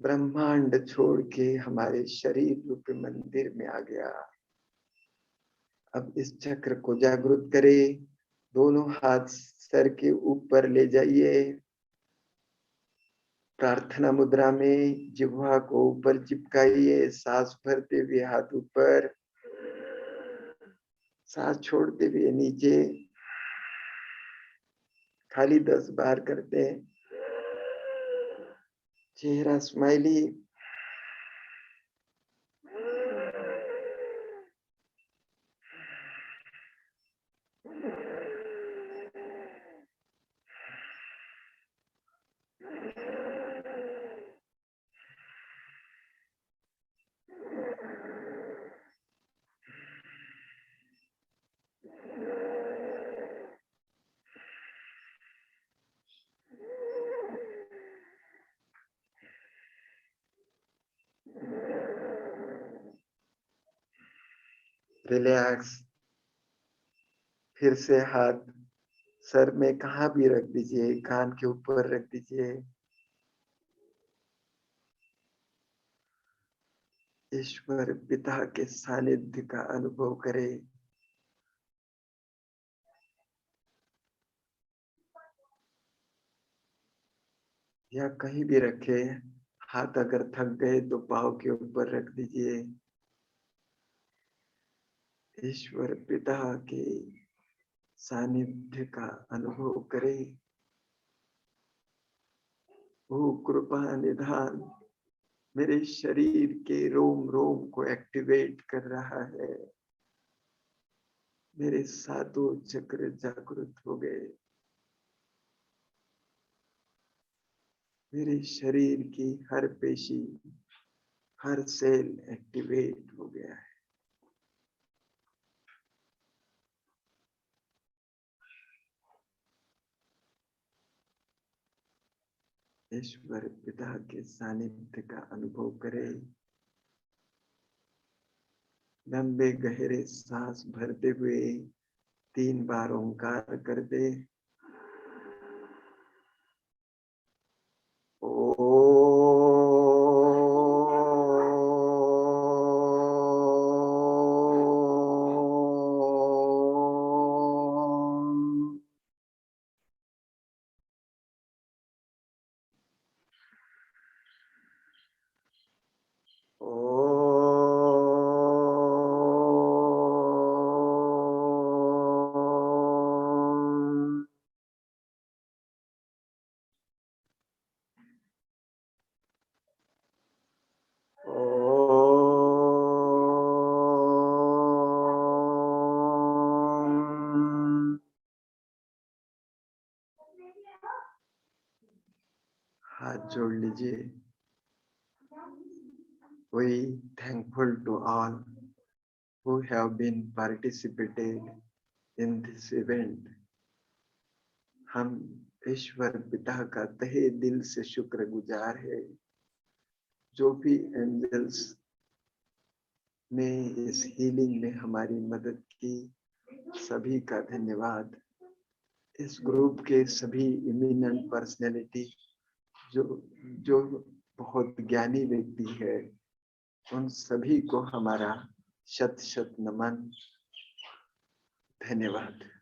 ब्रह्मांड छोड़ के हमारे शरीर रूपी मंदिर में आ गया। अब इस चक्र को जागृत करे। दोनों हाथ सर के ऊपर ले जाइए। प्रार्थना मुद्रा में जिह्वा को ऊपर चिपकाइए। सांस भरते हुए हाथ ऊपर, सांस छोड़ते हुए नीचे। खाली 10 बार करते हैं। चेहरा स्माइली। रिलैक्स। फिर से हाथ सर में कहाँ भी रख दीजिए, कान के ऊपर रख दीजिए। ईश्वर पिता के सानिध्य का अनुभव करें। या कहीं भी रखे। हाथ अगर थक गए तो पाँव के ऊपर रख दीजिए। ईश्वर पिता के सानिध्य का अनुभव करें। वो कृपा निधान मेरे शरीर के रोम रोम को एक्टिवेट कर रहा है। मेरे सातों चक्र जागृत हो गए। मेरे शरीर की हर पेशी, हर सेल एक्टिवेट हो गया है। ईश्वर पिता के सानिध्य का अनुभव करें। लंबे गहरे सांस भरते हुए 3 बार ओंकार कर दे। जोड़ लीजिए। We thankful to all who have been participated in this event. हम ईश्वर पिता का तहे दिल से शुक्रगुजार है। जो भी एंजल्स ने इस हीलिंग में हमारी मदद की, सभी का धन्यवाद। इस ग्रुप के सभी इमिनेंट पर्सनैलिटी जो बहुत ज्ञानी व्यक्ति है, उन सभी को हमारा शत शत नमन, धन्यवाद।